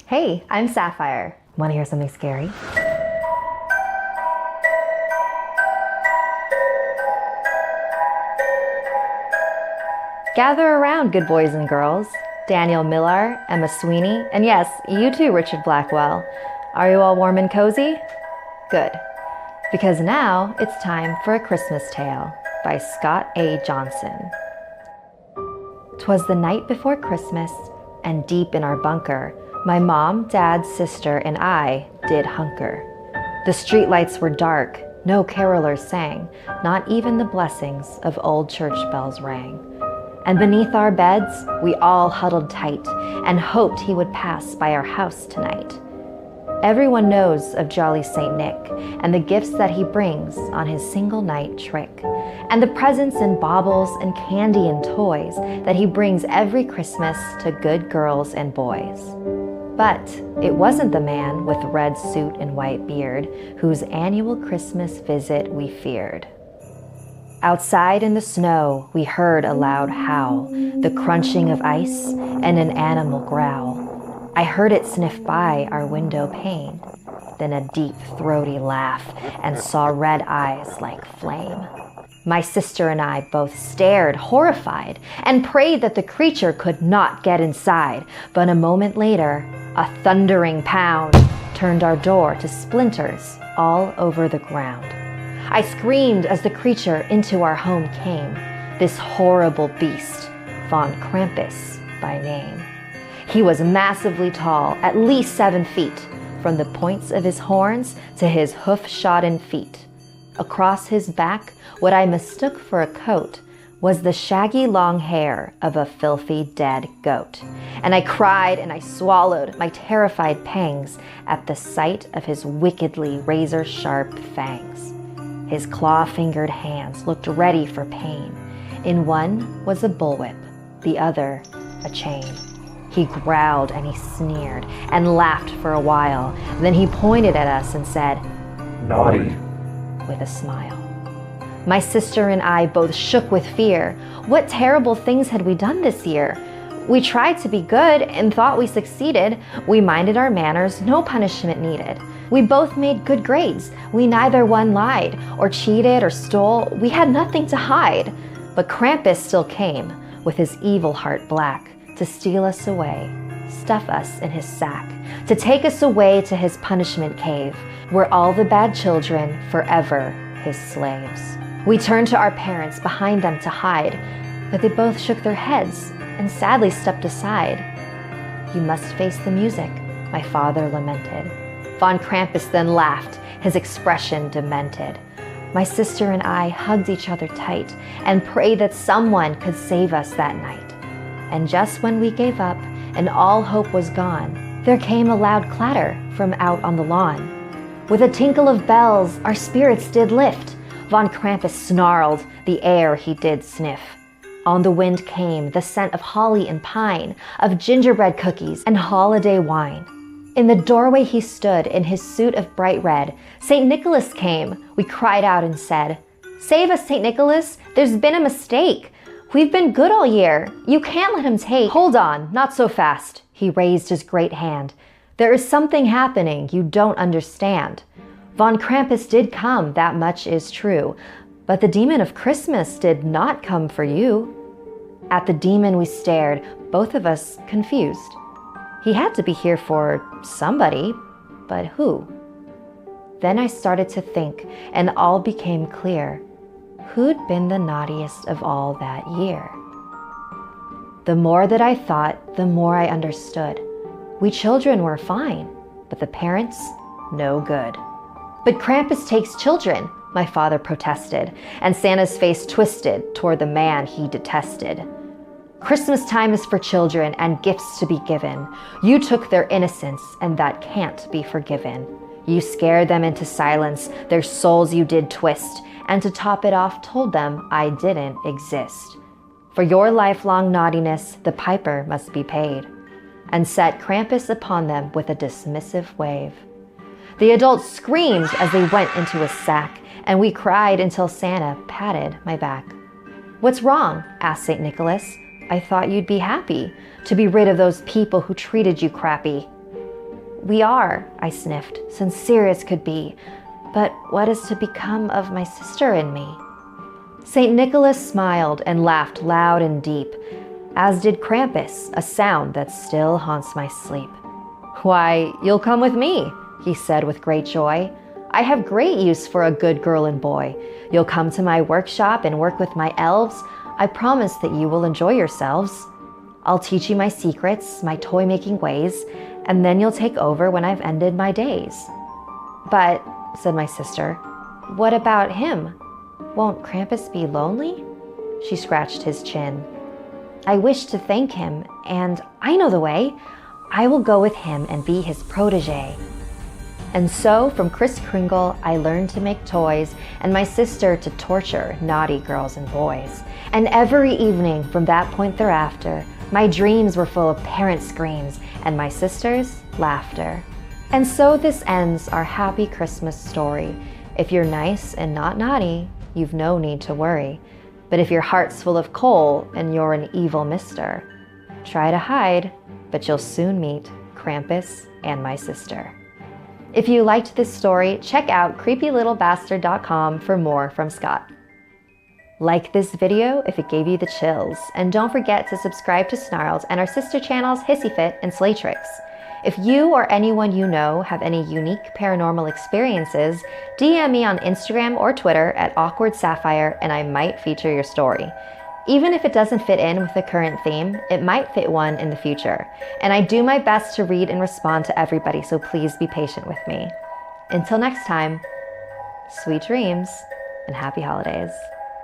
Hey, I'm Sapphire. Want to hear something scary? Gather around, good boys and girls. Daniel Millar, Emma Sweeney, and yes, you too, Richard Blackwell. Are you all warm and cozy? Good. Because now it's time for A Christmas Tale by Scott A. Johnson. 'Twas the night before Christmas, and deep in our bunker, my mom, dad, sister, and I did hunker. The streetlights were dark, no carolers sang, not even the blessings of old church bells rang. And beneath our beds, we all huddled tight and hoped he would pass by our house tonight. Everyone knows of jolly Saint Nick and the gifts that he brings on his single night trick, and the presents and baubles and candy and toys that he brings every Christmas to good girls and boys. But it wasn't the man with red suit and white beard whose annual Christmas visit we feared. Outside in the snow, we heard a loud howl, the crunching of ice and an animal growl. I heard it sniff by our window pane, then a deep, throaty laugh, and saw red eyes like flame. My sister and I both stared, horrified, and prayed that the creature could not get inside. But a moment later, a thundering pound turned our door to splinters all over the ground. I screamed as the creature into our home came, this horrible beast, Von Krampus by name. He was massively tall, at least 7 feet, from the points of his horns to his hoof-shodden feet. Across his back, what I mistook for a coat was the shaggy long hair of a filthy dead goat. And I cried and I swallowed my terrified pangs at the sight of his wickedly razor-sharp fangs. His claw-fingered hands looked ready for pain. In one was a bullwhip, the other a chain. He growled and he sneered and laughed for a while. Then he pointed at us and said, "Naughty," with a smile. My sister and I both shook with fear. What terrible things had we done this year? We tried to be good and thought we succeeded. We minded our manners, no punishment needed. We both made good grades. We neither one lied or cheated or stole. We had nothing to hide. But Krampus still came with his evil heart black, to steal us away, stuff us in his sack, to take us away to his punishment cave, where all the bad children forever his slaves. We turned to our parents behind them to hide, but they both shook their heads and sadly stepped aside. "You must face the music," my father lamented. Von Krampus then laughed, his expression demented. My sister and I hugged each other tight and prayed that someone could save us that night. And just when we gave up and all hope was gone, there came a loud clatter from out on the lawn. With a tinkle of bells, our spirits did lift. Von Krampus snarled, the air he did sniff. On the wind came the scent of holly and pine, of gingerbread cookies and holiday wine. In the doorway he stood in his suit of bright red. St. Nicholas came. We cried out and said, "Save us, St. Nicholas, there's been a mistake. We've been good all year. You can't let him take." "Hold on, not so fast." He raised his great hand. "There is something happening you don't understand. Von Krampus did come, that much is true. But the demon of Christmas did not come for you." At the demon we stared, both of us confused. He had to be here for somebody, but who? Then I started to think, and all became clear. Who'd been the naughtiest of all that year? The more that I thought, the more I understood. We children were fine, but the parents, no good. "But Krampus takes children," my father protested, and Santa's face twisted toward the man he detested. "Christmas time is for children and gifts to be given. You took their innocence, and that can't be forgiven. You scared them into silence, their souls you did twist, and to top it off told them I didn't exist. For your lifelong naughtiness, the piper must be paid," and set Krampus upon them with a dismissive wave. The adults screamed as they went into a sack, and we cried until Santa patted my back. "What's wrong?" asked St. Nicholas. "I thought you'd be happy to be rid of those people who treated you crappy." We are, I sniffed, sincere as could be. But what is to become of my sister and me? St. Nicholas smiled and laughed loud and deep, as did Krampus, a sound that still haunts my sleep. Why, you'll come with me, he said with great joy. I have great use for a good girl and boy. You'll come to my workshop and work with my elves. I promise that you will enjoy yourselves. I'll teach you my secrets, my toy-making ways, and then you'll take over when I've ended my days. But, said my sister, what about him? Won't Krampus be lonely? She scratched his chin. I wish to thank him, and I know the way. I will go with him and be his protege. And so, from Kris Kringle, I learned to make toys, and my sister to torture naughty girls and boys. And every evening from that point thereafter, my dreams were full of parent screams, and my sister's laughter. And so this ends our happy Christmas story. If you're nice and not naughty, you've no need to worry. But if your heart's full of coal and you're an evil mister, try to hide, but you'll soon meet Krampus and my sister. If you liked this story, check out creepylittlebastard.com for more from Scott. Like this video if it gave you the chills, and don't forget to subscribe to Snarled and our sister channels Hissy Fit and Slay Tricks. If you or anyone you know have any unique paranormal experiences, DM me on Instagram or Twitter at awkwardsapphire and I might feature your story. Even if it doesn't fit in with the current theme, it might fit one in the future. And I do my best to read and respond to everybody, so please be patient with me. Until next time, sweet dreams and happy holidays.